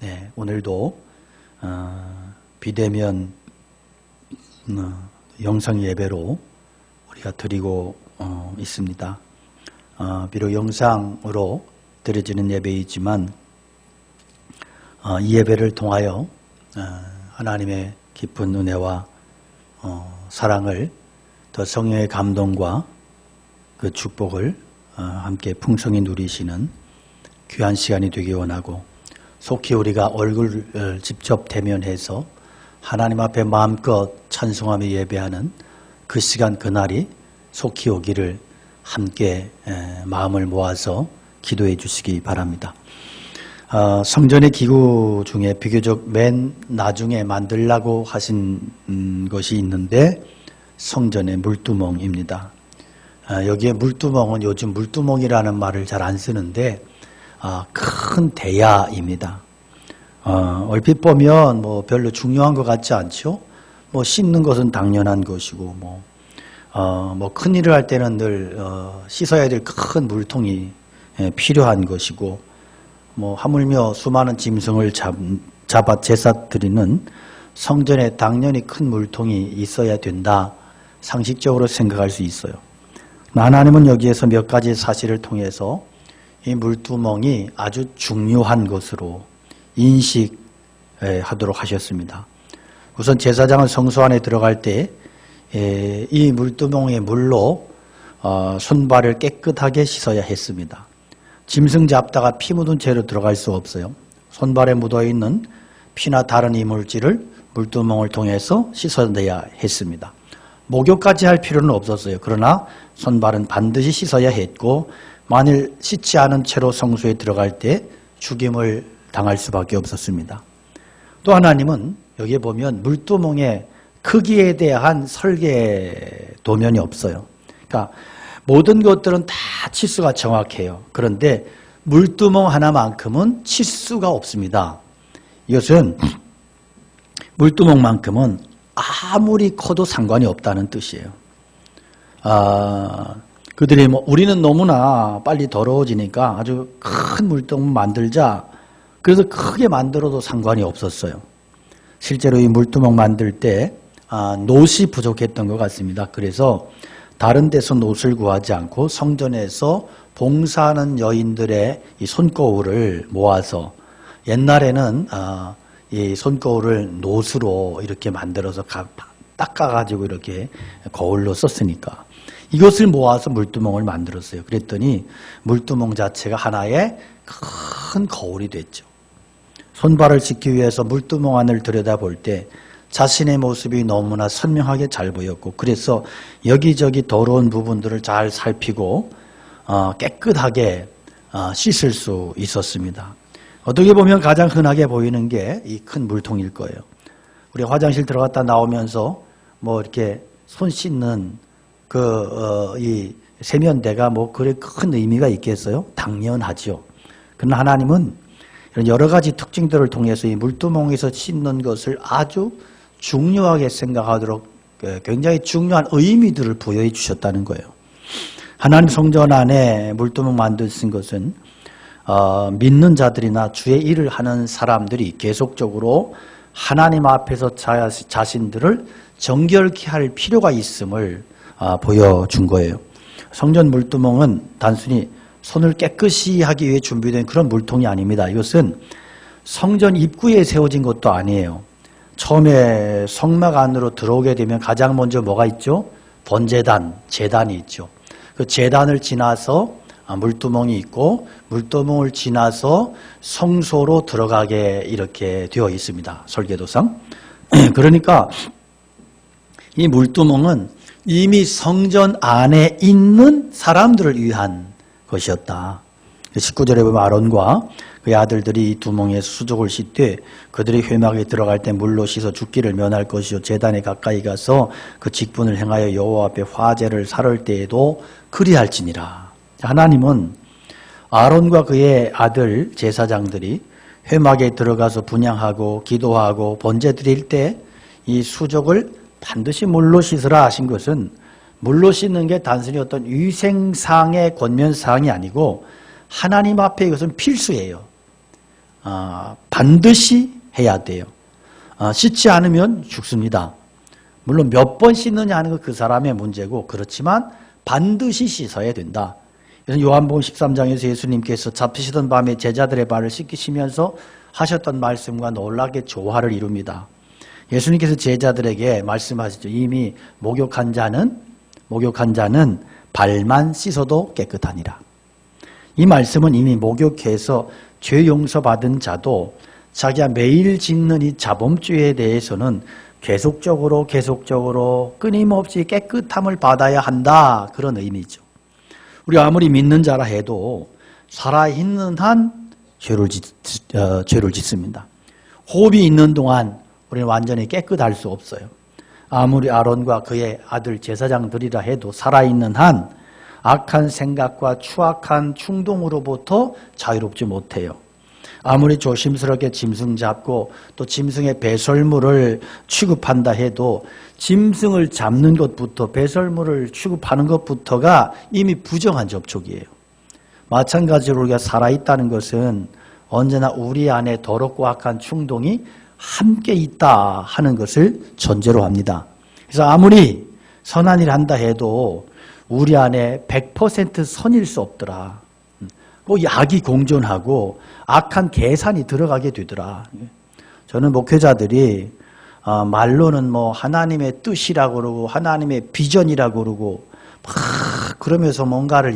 네, 오늘도 비대면 영상 예배로 우리가 드리고 있습니다. 비록 영상으로 드려지는 예배이지만 이 예배를 통하여 하나님의 깊은 은혜와 사랑을 더 성령의 감동과 그 축복을 함께 풍성히 누리시는 귀한 시간이 되기 원하고, 속히 우리가 얼굴을 직접 대면해서 하나님 앞에 마음껏 찬송하며 예배하는 그 시간 그날이 속히 오기를 함께 마음을 모아서 기도해 주시기 바랍니다. 성전의 기구 중에 비교적 맨 나중에 만들라고 하신 것이 있는데 성전의 물두멍입니다. 여기에 물두멍은 요즘 물두멍이라는 말을 잘 안 쓰는데 큰 대야입니다. 얼핏 보면 뭐 별로 중요한 것 같지 않죠? 뭐 씻는 것은 당연한 것이고 뭐 큰 일을 할 때는 늘 씻어야 될 큰 물통이 필요한 것이고, 뭐 하물며 수많은 짐승을 잡아 제사 드리는 성전에 당연히 큰 물통이 있어야 된다, 상식적으로 생각할 수 있어요. 하나님은 여기에서 몇 가지 사실을 통해서 이 물두멍이 아주 중요한 것으로 인식하도록 하셨습니다. 우선 제사장은 성소 안에 들어갈 때 이 물두멍의 물로 손발을 깨끗하게 씻어야 했습니다. 짐승 잡다가 피 묻은 채로 들어갈 수 없어요. 손발에 묻어있는 피나 다른 이물질을 물두멍을 통해서 씻어내야 했습니다. 목욕까지 할 필요는 없었어요. 그러나 손발은 반드시 씻어야 했고, 만일 씻지 않은 채로 성소에 들어갈 때 죽임을 당할 수밖에 없었습니다. 또 하나님은 여기에 보면 물두멍의 크기에 대한 설계 도면이 없어요. 그러니까 모든 것들은 다 치수가 정확해요. 그런데 물두멍 하나만큼은 치수가 없습니다. 이것은 물두멍만큼은 아무리 커도 상관이 없다는 뜻이에요. 그들이 우리는 너무나 빨리 더러워지니까 아주 큰 물두멍 만들자, 그래서 크게 만들어도 상관이 없었어요. 실제로 이 물두멍 만들 때 놋이 부족했던 것 같습니다. 그래서 다른 데서 놋을 구하지 않고 성전에서 봉사하는 여인들의 이 손거울을 모아서, 옛날에는 이 손거울을 놋으로 이렇게 만들어서 닦아가지고 이렇게 거울로 썼으니까 이것을 모아서 물두멍을 만들었어요. 그랬더니 물두멍 자체가 하나의 큰 거울이 됐죠. 손발을 씻기 위해서 물두멍 안을 들여다볼 때 자신의 모습이 너무나 선명하게 잘 보였고, 그래서 여기저기 더러운 부분들을 잘 살피고 깨끗하게 씻을 수 있었습니다. 어떻게 보면 가장 흔하게 보이는 게 이 큰 물통일 거예요. 우리 화장실 들어갔다 나오면서 뭐 이렇게 손 씻는 이 세면대가 뭐 그래 큰 의미가 있겠어요? 당연하죠. 그러나 하나님은 이런 여러 가지 특징들을 통해서 이 물두멍에서 씻는 것을 아주 중요하게 생각하도록 굉장히 중요한 의미들을 부여해 주셨다는 거예요. 하나님 성전 안에 물두멍 만드신 것은 믿는 자들이나 주의 일을 하는 사람들이 계속적으로 하나님 앞에서 자신들을 정결케 할 필요가 있음을 보여준 거예요. 성전 물두멍은 단순히 손을 깨끗이 하기 위해 준비된 그런 물통이 아닙니다. 이것은 성전 입구에 세워진 것도 아니에요. 처음에 성막 안으로 들어오게 되면 가장 먼저 뭐가 있죠? 번제단, 제단이 있죠. 그 제단을 지나서 물두멍이 있고, 물두멍을 지나서 성소로 들어가게 이렇게 되어 있습니다. 설계도상. 그러니까 이 물두멍은 이미 성전 안에 있는 사람들을 위한 것이었다. 19절에 보면 아론과 그의 아들들이 이 두멍에 수족을 씻되 그들이 회막에 들어갈 때 물로 씻어 죽기를 면할 것이요, 제단에 가까이 가서 그 직분을 행하여 여호와 앞에 화제를 살을 때에도 그리할지니라. 하나님은 아론과 그의 아들 제사장들이 회막에 들어가서 분향하고 기도하고 번제 드릴 때 이 수족을 반드시 물로 씻으라 하신 것은, 물로 씻는 게 단순히 어떤 위생상의 권면사항이 아니고 하나님 앞에 이것은 필수예요. 반드시 해야 돼요. 씻지 않으면 죽습니다. 물론 몇 번 씻느냐 하는 건 그 사람의 문제고, 그렇지만 반드시 씻어야 된다. 그래서 요한복음 13장에서 예수님께서 잡히시던 밤에 제자들의 발을 씻기시면서 하셨던 말씀과 놀랍게 조화를 이룹니다. 예수님께서 제자들에게 말씀하시죠. 이미 목욕한 자는 발만 씻어도 깨끗하니라. 이 말씀은 이미 목욕해서 죄 용서받은 자도 자기가 매일 짓는 이 자범죄에 대해서는 계속적으로 끊임없이 깨끗함을 받아야 한다, 그런 의미죠. 우리 아무리 믿는 자라 해도 살아있는 한 죄를 짓습니다. 호흡이 있는 동안 우리는 완전히 깨끗할 수 없어요. 아무리 아론과 그의 아들 제사장들이라 해도 살아있는 한 악한 생각과 추악한 충동으로부터 자유롭지 못해요. 아무리 조심스럽게 짐승 잡고 또 짐승의 배설물을 취급한다 해도 짐승을 잡는 것부터, 배설물을 취급하는 것부터가 이미 부정한 접촉이에요. 마찬가지로 우리가 살아있다는 것은 언제나 우리 안에 더럽고 악한 충동이 함께 있다 하는 것을 전제로 합니다. 그래서 아무리 선한 일을 한다 해도 우리 안에 100% 선일 수 없더라. 꼭 악이 공존하고 악한 계산이 들어가게 되더라. 저는 목회자들이 말로는 뭐 하나님의 뜻이라고 그러고 하나님의 비전이라고 그러고 막 그러면서 뭔가를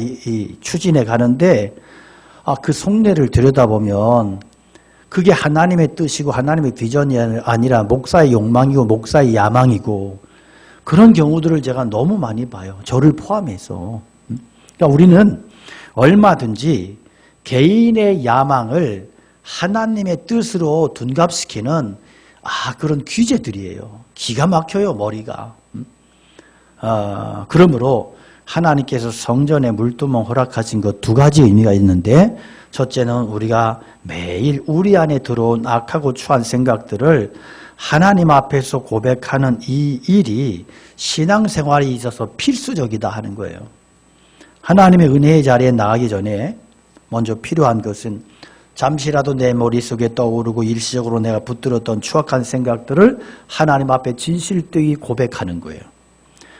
추진해 가는데, 그 속내를 들여다보면 그게 하나님의 뜻이고 하나님의 비전이 아니라 목사의 욕망이고 목사의 야망이고, 그런 경우들을 제가 너무 많이 봐요. 저를 포함해서. 그러니까 우리는 얼마든지 개인의 야망을 하나님의 뜻으로 둔갑시키는 그런 귀재들이에요. 기가 막혀요, 머리가. 그러므로 하나님께서 성전에 물두멍 허락하신 것 두 가지 의미가 있는데, 첫째는 우리가 매일 우리 안에 들어온 악하고 추한 생각들을 하나님 앞에서 고백하는 이 일이 신앙생활에 있어서 필수적이다 하는 거예요. 하나님의 은혜의 자리에 나가기 전에 먼저 필요한 것은 잠시라도 내 머릿속에 떠오르고 일시적으로 내가 붙들었던 추악한 생각들을 하나님 앞에 진실되이 고백하는 거예요.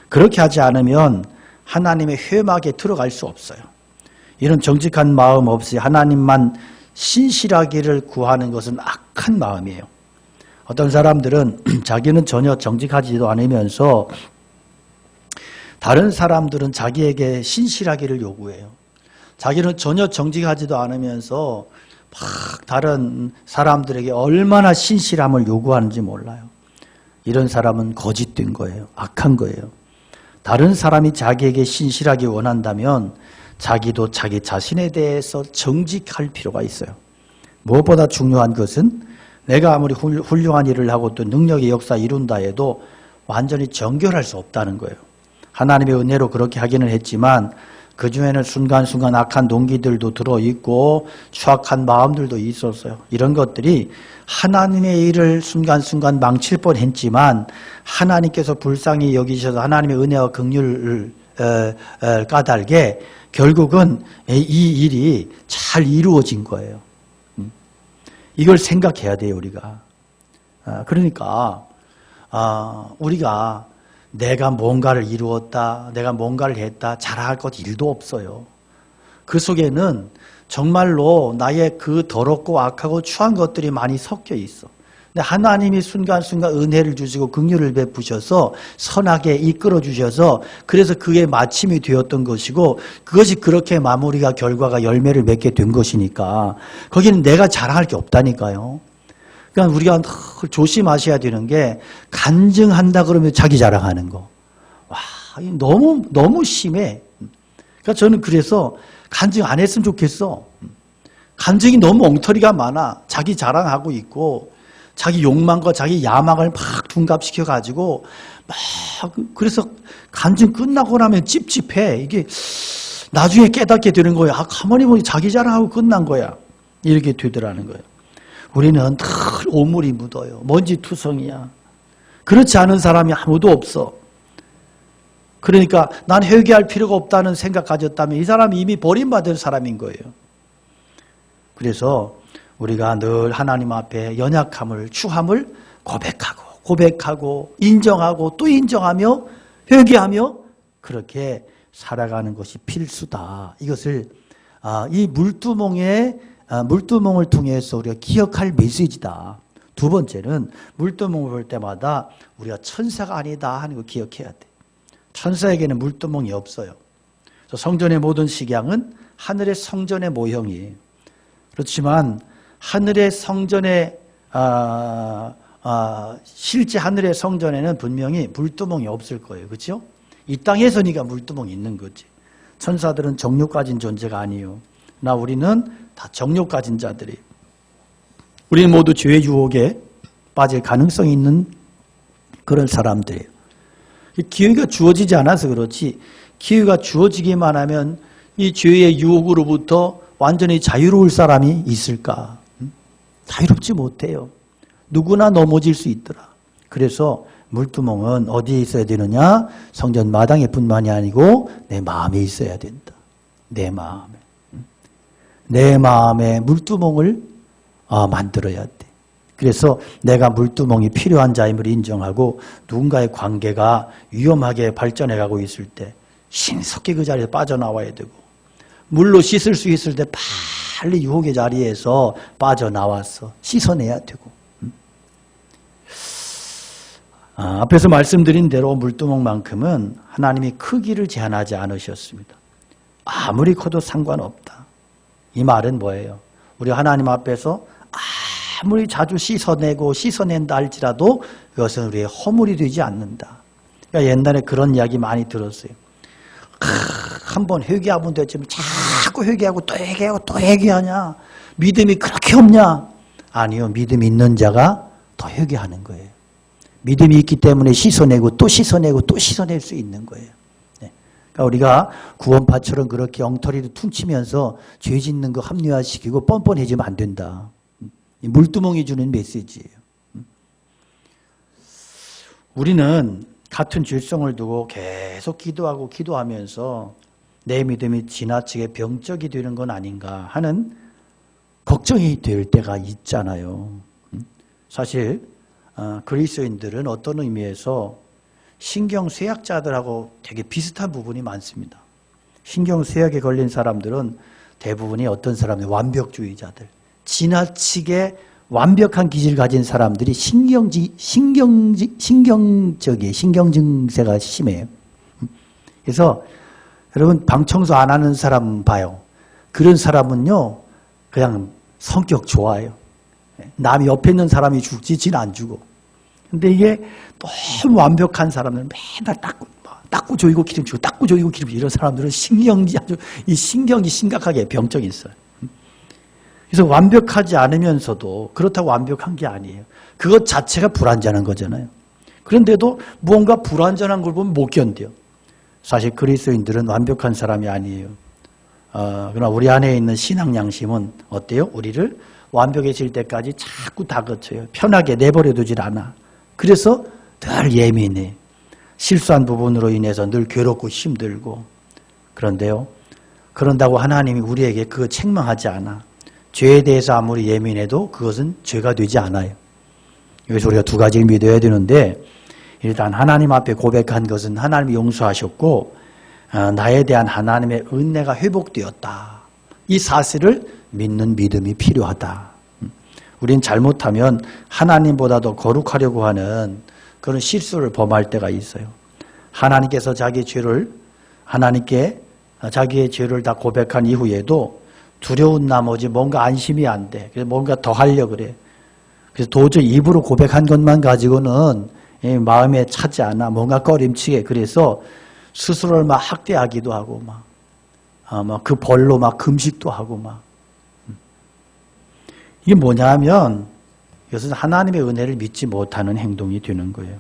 그렇게 하지 않으면 하나님의 회막에 들어갈 수 없어요. 이런 정직한 마음 없이 하나님만 신실하기를 구하는 것은 악한 마음이에요. 어떤 사람들은 자기는 전혀 정직하지도 않으면서 다른 사람들은 자기에게 신실하기를 요구해요. 자기는 전혀 정직하지도 않으면서 막 다른 사람들에게 얼마나 신실함을 요구하는지 몰라요. 이런 사람은 거짓된 거예요. 악한 거예요. 다른 사람이 자기에게 신실하기 원한다면 자기도 자기 자신에 대해서 정직할 필요가 있어요. 무엇보다 중요한 것은 내가 아무리 훌륭한 일을 하고 또 능력의 역사 이룬다 해도 완전히 정결할 수 없다는 거예요. 하나님의 은혜로 그렇게 하기는 했지만 그 중에는 순간순간 악한 동기들도 들어있고 추악한 마음들도 있었어요. 이런 것들이 하나님의 일을 순간순간 망칠 뻔했지만 하나님께서 불쌍히 여기셔서 하나님의 은혜와 긍휼을 까닭에 결국은 이 일이 잘 이루어진 거예요. 이걸 생각해야 돼요, 우리가. 그러니까 우리가 내가 뭔가를 이루었다, 내가 뭔가를 했다 자랑할 것 일도 없어요. 그 속에는 정말로 나의 그 더럽고 악하고 추한 것들이 많이 섞여 있어. 근데 하나님이 순간순간 은혜를 주시고 긍휼을 베푸셔서 선하게 이끌어 주셔서 그래서 그게 마침이 되었던 것이고, 그것이 그렇게 마무리가 결과가 열매를 맺게 된 것이니까 거기는 내가 자랑할 게 없다니까요. 그러니까 우리가 조심하셔야 되는 게, 간증한다 그러면 자기 자랑하는 거. 와, 너무 심해. 그러니까 저는 그래서 간증 안 했으면 좋겠어. 간증이 너무 엉터리가 많아. 자기 자랑하고 있고 자기 욕망과 자기 야망을 막 둔갑시켜가지고 막, 그래서 간증 끝나고 나면 찝찝해. 이게 나중에 깨닫게 되는 거야. 가만히 보니 자기 자랑하고 끝난 거야. 이렇게 되더라는 거예요. 우리는 다 오물이 묻어요. 먼지투성이야. 그렇지 않은 사람이 아무도 없어. 그러니까 난 회개할 필요가 없다는 생각 가졌다면 이 사람이 이미 버림받은 사람인 거예요. 그래서 우리가 늘 하나님 앞에 연약함을, 추함을 고백하고 인정하고 또 인정하며 회개하며 그렇게 살아가는 것이 필수다. 이것을 이 물두멍을 통해서 우리가 기억할 메시지다. 두 번째는 물두멍을 볼 때마다 우리가 천사가 아니다 하는 거 기억해야 돼. 천사에게는 물두멍이 없어요. 성전의 모든 식양은 하늘의 성전의 모형이에요. 그렇지만 하늘의 성전에 실제 하늘의 성전에는 분명히 물두멍이 없을 거예요. 그렇죠? 이 땅에서니까 물두멍이 있는 거지. 천사들은 정욕 가진 존재가 아니에요. 우리는 다 정욕 가진 자들이에요. 우리는 모두 죄의 유혹에 빠질 가능성이 있는 그런 사람들이에요. 기회가 주어지지 않아서 그렇지, 기회가 주어지기만 하면 이 죄의 유혹으로부터 완전히 자유로울 사람이 있을까? 자유롭지 못해요. 누구나 넘어질 수 있더라. 그래서 물두멍은 어디에 있어야 되느냐? 성전 마당에 뿐만이 아니고 내 마음에 있어야 된다. 내 마음에. 내 마음에 물두멍을 만들어야 돼. 그래서 내가 물두멍이 필요한 자임을 인정하고 누군가의 관계가 위험하게 발전해가고 있을 때 신속히 그 자리에서 빠져나와야 되고, 물로 씻을 수 있을 때 빨리 유혹의 자리에서 빠져나와서 씻어내야 되고. 앞에서 말씀드린 대로 물두멍만큼은 하나님이 크기를 제한하지 않으셨습니다. 아무리 커도 상관없다. 이 말은 뭐예요? 우리 하나님 앞에서 아무리 자주 씻어낸다 할지라도 그것은 우리의 허물이 되지 않는다. 그러니까 옛날에 그런 이야기 많이 들었어요. 한번 회개하면 됐지만 자꾸 회개하고 또 회개하고 또 회개하냐? 믿음이 그렇게 없냐? 아니요. 믿음이 있는 자가 더 회개하는 거예요. 믿음이 있기 때문에 씻어내고 또 씻어내고 또 씻어낼 수 있는 거예요. 그러니까 우리가 구원파처럼 그렇게 엉터리를 퉁치면서 죄 짓는 거 합리화시키고 뻔뻔해지면 안 된다. 물두멍이 주는 메시지예요. 우리는 같은 죄성을 두고 계속 기도하면서 내 믿음이 지나치게 병적이 되는 건 아닌가 하는 걱정이 될 때가 있잖아요. 사실 그리스도인들은 어떤 의미에서 신경쇠약자들하고 되게 비슷한 부분이 많습니다. 신경쇠약에 걸린 사람들은 대부분이 어떤 사람들, 완벽주의자들, 지나치게 완벽한 기질을 가진 사람들이 신경증세가 심해요. 그래서 여러분 방 청소 안 하는 사람 봐요. 그런 사람은요 그냥 성격 좋아요. 남이 옆에 있는 사람이 죽지 지는 안 죽어. 근데 이게 너무 완벽한 사람들은 맨날 닦고 조이고 기름 주고 닦고 조이고 기름 주고 이런 사람들은 신경이 심각하게 병적이 있어요. 그래서 완벽하지 않으면서도 그렇다고 완벽한 게 아니에요. 그것 자체가 불완전한 거잖아요. 그런데도 무언가 불완전한 걸 보면 못 견뎌요. 사실 그리스도인들은 완벽한 사람이 아니에요. 그러나 우리 안에 있는 신앙 양심은 어때요? 우리를 완벽해질 때까지 자꾸 다그쳐요. 편하게 내버려 두질 않아. 그래서 늘 예민해. 실수한 부분으로 인해서 늘 괴롭고 힘들고. 그런데요, 그런다고 하나님이 우리에게 그거 책망하지 않아. 죄에 대해서 아무리 예민해도 그것은 죄가 되지 않아요. 여기서 우리가 두 가지를 믿어야 되는데, 일단 하나님 앞에 고백한 것은 하나님이 용서하셨고 나에 대한 하나님의 은혜가 회복되었다. 이 사실을 믿는 믿음이 필요하다. 우린 잘못하면 하나님보다 더 거룩하려고 하는 그런 실수를 범할 때가 있어요. 하나님께서 자기의 죄를 다 고백한 이후에도 두려운 나머지 뭔가 안심이 안 돼. 그래서 뭔가 더 하려고 그래. 그래서 도저히 입으로 고백한 것만 가지고는 마음에 차지 않아. 뭔가 꺼림칙해. 그래서 스스로를 막 학대하기도 하고 막 그 벌로 막 금식도 하고 막. 이게 뭐냐면 이것은 하나님의 은혜를 믿지 못하는 행동이 되는 거예요.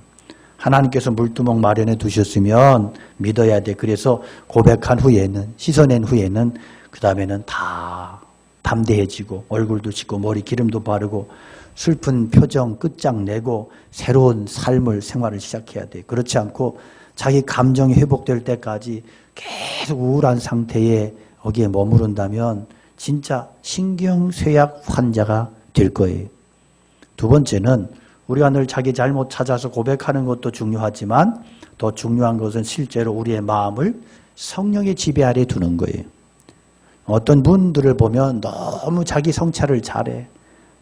하나님께서 물두멍 마련해 두셨으면 믿어야 돼. 그래서 고백한 후에는, 씻어낸 후에는 그 다음에는 다 담대해지고 얼굴도 씻고 머리 기름도 바르고 슬픈 표정 끝장내고 새로운 생활을 시작해야 돼. 그렇지 않고 자기 감정이 회복될 때까지 계속 우울한 상태에 거기에 머무른다면 진짜 신경쇠약 환자가 될 거예요. 두 번째는 우리가 늘 자기 잘못 찾아서 고백하는 것도 중요하지만 더 중요한 것은 실제로 우리의 마음을 성령의 지배 아래 두는 거예요. 어떤 분들을 보면 너무 자기 성찰을 잘해.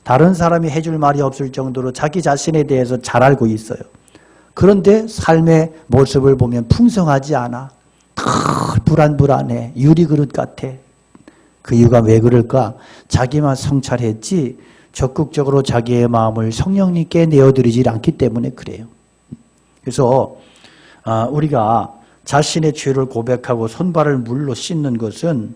다른 사람이 해줄 말이 없을 정도로 자기 자신에 대해서 잘 알고 있어요. 그런데 삶의 모습을 보면 풍성하지 않아. 늘 불안불안해. 유리그릇 같아. 그 이유가 왜 그럴까? 자기만 성찰했지 적극적으로 자기의 마음을 성령님께 내어드리지 않기 때문에 그래요. 그래서 우리가 자신의 죄를 고백하고 손발을 물로 씻는 것은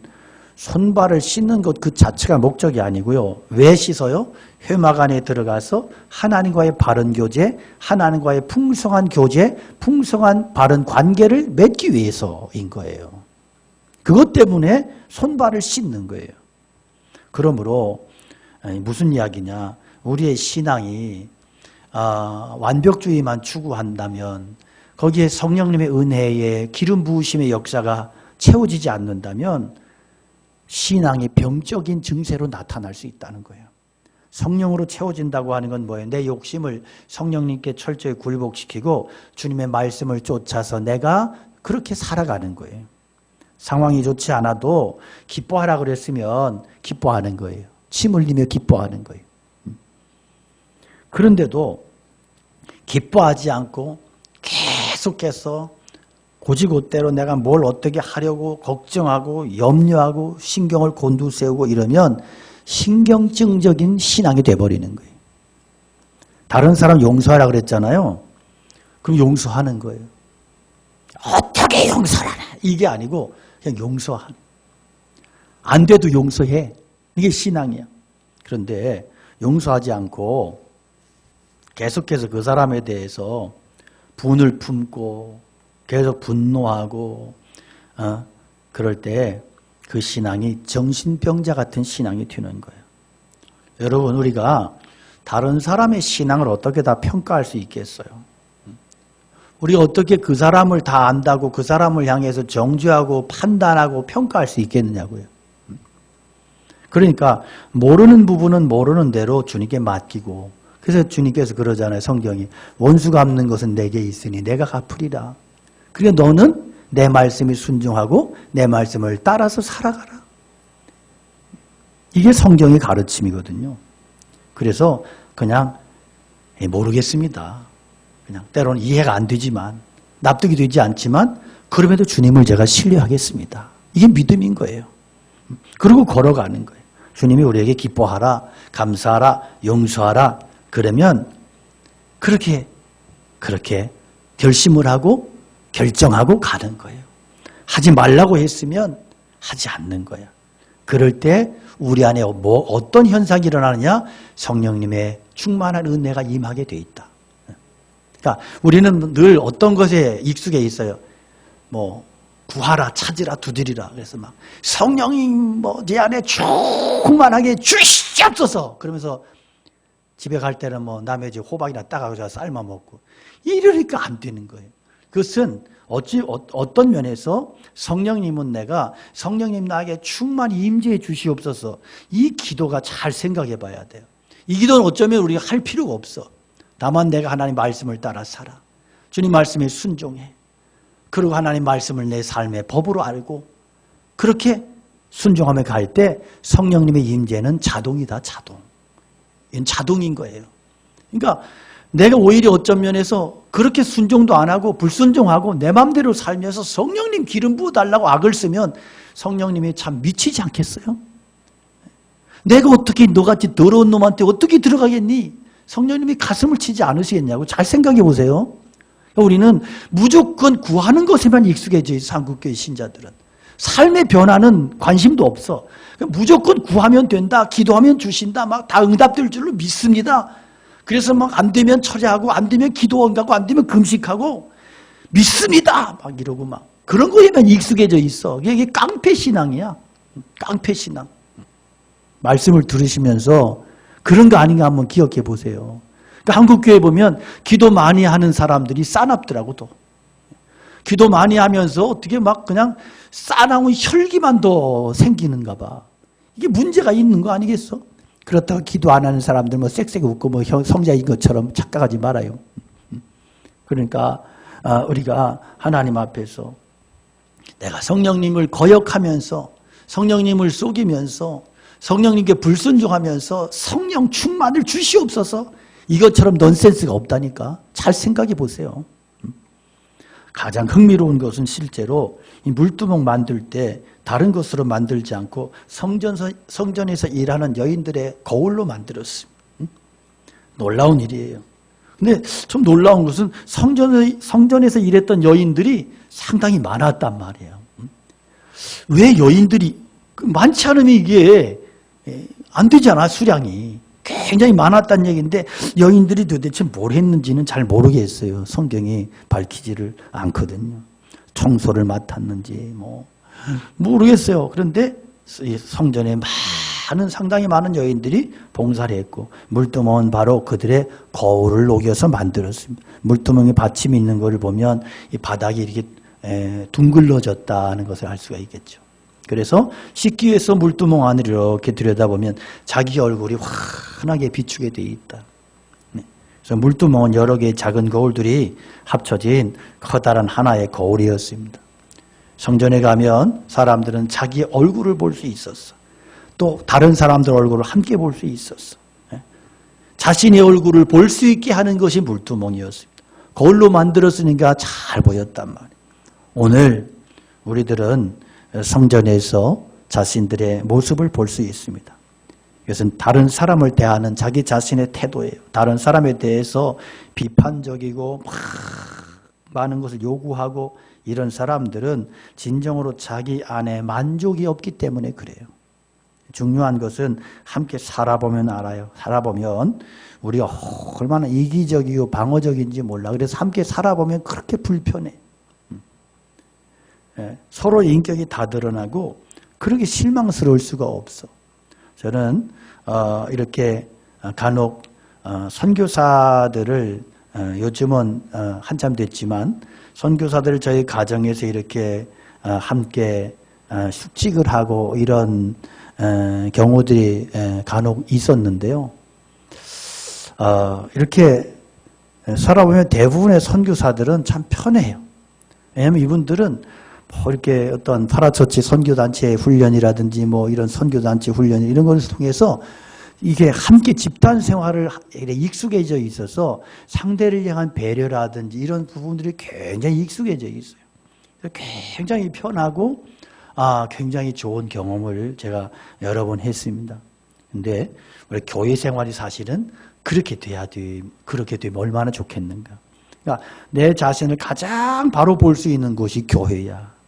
손발을 씻는 것 그 자체가 목적이 아니고요. 왜 씻어요? 회막 안에 들어가서 하나님과의 바른 교제, 하나님과의 풍성한 교제, 풍성한 바른 관계를 맺기 위해서인 거예요. 그것 때문에 손발을 씻는 거예요. 그러므로 무슨 이야기냐? 우리의 신앙이 완벽주의만 추구한다면 거기에 성령님의 은혜에 기름 부으심의 역사가 채워지지 않는다면 신앙이 병적인 증세로 나타날 수 있다는 거예요. 성령으로 채워진다고 하는 건 뭐예요? 내 욕심을 성령님께 철저히 굴복시키고 주님의 말씀을 쫓아서 내가 그렇게 살아가는 거예요. 상황이 좋지 않아도 기뻐하라 그랬으면 기뻐하는 거예요. 침 흘리며 기뻐하는 거예요. 그런데도 기뻐하지 않고 계속해서 고지고대로 내가 뭘 어떻게 하려고 걱정하고 염려하고 신경을 곤두세우고 이러면 신경증적인 신앙이 돼버리는 거예요. 다른 사람 용서하라 그랬잖아요. 그럼 용서하는 거예요. 어떻게 용서를 하나? 이게 아니고 그냥 용서하는. 안 돼도 용서해. 이게 신앙이야. 그런데 용서하지 않고 계속해서 그 사람에 대해서 분을 품고 계속 분노하고 그럴 때 그 신앙이 정신병자 같은 신앙이 되는 거예요. 여러분 우리가 다른 사람의 신앙을 어떻게 다 평가할 수 있겠어요? 우리가 어떻게 그 사람을 다 안다고 그 사람을 향해서 정죄하고 판단하고 평가할 수 있겠느냐고요. 그러니까 모르는 부분은 모르는 대로 주님께 맡기고 그래서 주님께서 그러잖아요. 성경이 원수 갚는 것은 내게 있으니 내가 갚으리라. 그러니까 너는 내 말씀에 순종하고 내 말씀을 따라서 살아가라. 이게 성경의 가르침이거든요. 그래서 그냥 모르겠습니다. 그냥 때로는 이해가 안 되지만 납득이 되지 않지만 그럼에도 주님을 제가 신뢰하겠습니다. 이게 믿음인 거예요. 그리고 걸어가는 거예요. 주님이 우리에게 기뻐하라, 감사하라, 용서하라. 그러면 그렇게 결심을 하고 결정하고 가는 거예요. 하지 말라고 했으면 하지 않는 거야. 그럴 때 우리 안에 어떤 현상이 일어나느냐? 성령님의 충만한 은혜가 임하게 돼 있다. 그러니까 우리는 늘 어떤 것에 익숙해 있어요. 구하라, 찾으라, 두드리라. 그래서 막 성령님 내 안에 충만하게 주시옵소서. 그러면서 집에 갈 때는 남의 집 호박이나 따가지고 삶아 먹고 이러니까 안 되는 거예요. 그것은 어떤 면에서 성령님은 내가 성령님 나에게 충만히 임재해 주시옵소서. 이 기도가 잘 생각해 봐야 돼요. 이 기도는 어쩌면 우리가 할 필요가 없어. 다만 내가 하나님 말씀을 따라 살아. 주님 말씀에 순종해. 그리고 하나님 말씀을 내 삶의 법으로 알고 그렇게 순종하며 갈 때 성령님의 임재는 자동이다. 자동. 이건 자동인 거예요. 그러니까 내가 오히려 어떤 면에서 그렇게 순종도 안 하고 불순종하고 내 마음대로 살면서 성령님 기름 부어달라고 악을 쓰면 성령님이 참 미치지 않겠어요? 내가 어떻게 너같이 더러운 놈한테 어떻게 들어가겠니? 성령님이 가슴을 치지 않으시겠냐고 잘 생각해 보세요. 우리는 무조건 구하는 것에만 익숙해져 있어. 한국교회 신자들은 삶의 변화는 관심도 없어. 무조건 구하면 된다, 기도하면 주신다, 막 다 응답될 줄로 믿습니다. 그래서 막 안 되면 철회하고 안 되면 기도 원가고 안 되면 금식하고 믿습니다 막 이러고 막 그런 거에만 익숙해져 있어. 이게 깡패 신앙이야. 깡패 신앙. 말씀을 들으시면서 그런 거 아닌가 한번 기억해 보세요. 그러니까 한국교회 보면 기도 많이 하는 사람들이 싸납더라고. 또 기도 많이 하면서 어떻게 막 그냥 싸나운 혈기만 더 생기는가 봐. 이게 문제가 있는 거 아니겠어? 그렇다고 기도 안 하는 사람들 뭐 쌕쌕 웃고 뭐 성자인 것처럼 착각하지 말아요. 그러니까 우리가 하나님 앞에서 내가 성령님을 거역하면서 성령님을 속이면서 성령님께 불순종하면서 성령 충만을 주시옵소서, 이것처럼 넌센스가 없다니까. 잘 생각해 보세요. 가장 흥미로운 것은 실제로 이 물두멍 만들 때 다른 것으로 만들지 않고 성전에서 일하는 여인들의 거울로 만들었습니다. 놀라운 일이에요. 근데 좀 놀라운 것은 성전에서 일했던 여인들이 상당히 많았단 말이에요. 왜 여인들이 많지 않으면 이게 안 되잖아, 수량이. 굉장히 많았다는 얘기인데 여인들이 도대체 뭘 했는지는 잘 모르겠어요. 성경이 밝히지를 않거든요. 청소를 맡았는지 뭐 모르겠어요. 그런데 성전에 상당히 많은 여인들이 봉사를 했고 물두멍은 바로 그들의 거울을 녹여서 만들었습니다. 물두멍에 받침이 있는 것을 보면 이 바닥이 이렇게 둥글러졌다는 것을 알 수가 있겠죠. 그래서 씻기 위해서 물두멍 안을 이렇게 들여다보면 자기 얼굴이 환하게 비추게 되어 있다. 그래서 물두멍은 여러 개의 작은 거울들이 합쳐진 커다란 하나의 거울이었습니다. 성전에 가면 사람들은 자기 얼굴을 볼 수 있었어. 또 다른 사람들 얼굴을 함께 볼 수 있었어. 자신의 얼굴을 볼 수 있게 하는 것이 물두멍이었습니다. 거울로 만들었으니까 잘 보였단 말이에요. 오늘 우리들은 성전에서 자신들의 모습을 볼 수 있습니다. 이것은 다른 사람을 대하는 자기 자신의 태도예요. 다른 사람에 대해서 비판적이고 많은 것을 요구하고 이런 사람들은 진정으로 자기 안에 만족이 없기 때문에 그래요. 중요한 것은 함께 살아보면 알아요. 살아보면 우리가 얼마나 이기적이고 방어적인지 몰라. 그래서 함께 살아보면 그렇게 불편해. 서로 인격이 다 드러나고 그렇게 실망스러울 수가 없어. 저는 이렇게 간혹 선교사들을 요즘은 한참 됐지만 선교사들을 저희 가정에서 이렇게 함께 숙직을 하고 이런 경우들이 간혹 있었는데요. 이렇게 살아보면 대부분의 선교사들은 참 편해요. 왜냐하면 이분들은 뭐 이렇게 어떤 파라처치 선교단체 훈련이라든지 뭐 이런 선교단체 훈련 이런 것을 통해서 이게 함께 집단 생활을 익숙해져 있어서 상대를 향한 배려라든지 이런 부분들이 굉장히 익숙해져 있어요. 굉장히 편하고 굉장히 좋은 경험을 제가 여러 번 했습니다. 근데 우리 교회 생활이 사실은 그렇게 되면 얼마나 좋겠는가. 그러니까 내 자신을 가장 바로 볼 수 있는 곳이 교회야.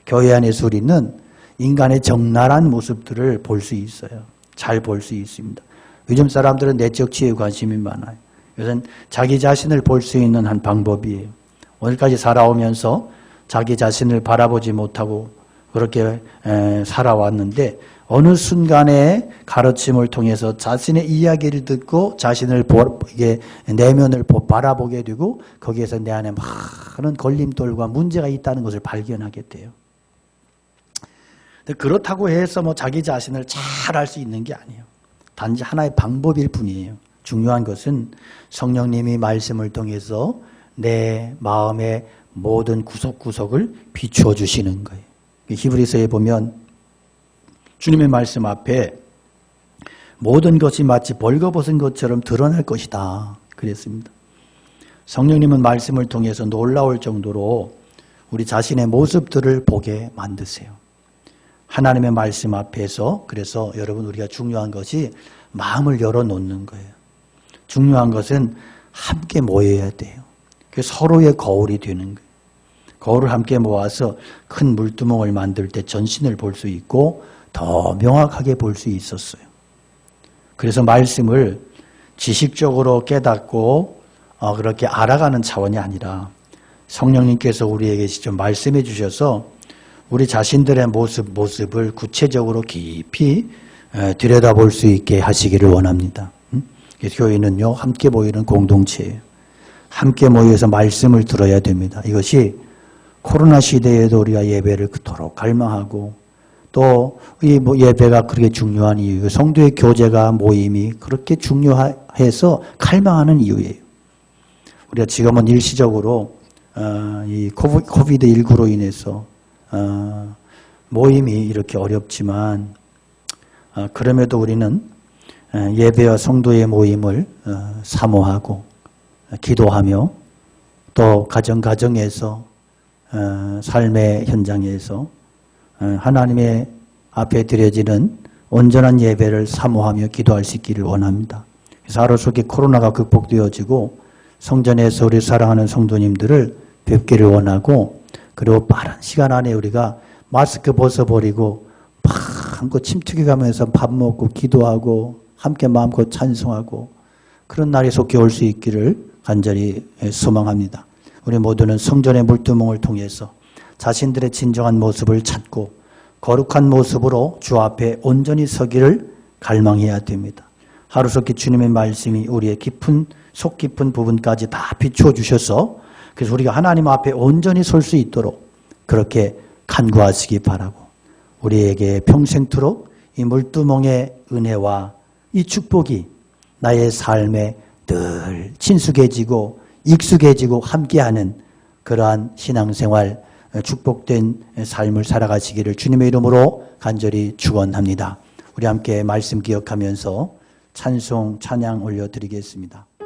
교회 안에서 우리는 인간의 적나라한 모습들을 볼 수 있어요. 잘 볼 수 있습니다. 요즘 사람들은 내적 치유에 관심이 많아요. 이것은 자기 자신을 볼 수 있는 한 방법이에요. 오늘까지 살아오면서 자기 자신을 바라보지 못하고 그렇게 살아왔는데 어느 순간에 가르침을 통해서 자신의 이야기를 듣고 자신을 내면을 바라보게 되고 거기에서 내 안에 많은 걸림돌과 문제가 있다는 것을 발견하게 돼요. 그렇다고 해서 뭐 자기 자신을 잘 알 수 있는 게 아니에요. 단지 하나의 방법일 뿐이에요. 중요한 것은 성령님이 말씀을 통해서 내 마음의 모든 구석구석을 비추어 주시는 거예요. 히브리서에 보면 주님의 말씀 앞에 모든 것이 마치 벌거벗은 것처럼 드러날 것이다 그랬습니다. 성령님은 말씀을 통해서 놀라울 정도로 우리 자신의 모습들을 보게 만드세요. 하나님의 말씀 앞에서 그래서 여러분 우리가 중요한 것이 마음을 열어놓는 거예요. 중요한 것은 함께 모여야 돼요. 서로의 거울이 되는 거예요. 거울을 함께 모아서 큰 물두멍을 만들 때 전신을 볼 수 있고 더 명확하게 볼 수 있었어요. 그래서 말씀을 지식적으로 깨닫고 그렇게 알아가는 차원이 아니라 성령님께서 우리에게 직접 말씀해 주셔서 우리 자신들의 모습을 구체적으로 깊이 들여다볼 수 있게 하시기를 원합니다. 교회는요 함께 모이는 공동체예요. 함께 모여서 말씀을 들어야 됩니다. 이것이 코로나 시대에도 우리가 예배를 그토록 갈망하고 또 이 예배가 그렇게 중요한 이유, 성도의 교제가 모임이 그렇게 중요해서 갈망하는 이유예요. 우리가 지금은 일시적으로 이 코비드19로 인해서 모임이 이렇게 어렵지만 그럼에도 우리는 예배와 성도의 모임을 사모하고 기도하며 또 가정에서 삶의 현장에서 하나님의 앞에 드려지는 온전한 예배를 사모하며 기도할 수 있기를 원합니다. 그래서 하루속히 코로나가 극복되어지고 성전에서 우리 사랑하는 성도님들을 뵙기를 원하고, 그리고 빠른 시간 안에 우리가 마스크 벗어버리고 마음껏 침투해가면서 밥 먹고 기도하고 함께 마음껏 찬송하고 그런 날이 속히 올 수 있기를 간절히 소망합니다. 우리 모두는 성전의 물두멍을 통해서 자신들의 진정한 모습을 찾고 거룩한 모습으로 주 앞에 온전히 서기를 갈망해야 됩니다. 하루속히 주님의 말씀이 우리의 속 깊은 부분까지 다 비추어 주셔서 그래서 우리가 하나님 앞에 온전히 설 수 있도록 그렇게 간구하시기 바라고, 우리에게 평생토록 이 물두멍의 은혜와 이 축복이 나의 삶에 늘 친숙해지고 익숙해지고 함께하는 그러한 신앙생활, 축복된 삶을 살아가시기를 주님의 이름으로 간절히 축원합니다. 우리 함께 말씀 기억하면서 찬양 올려드리겠습니다.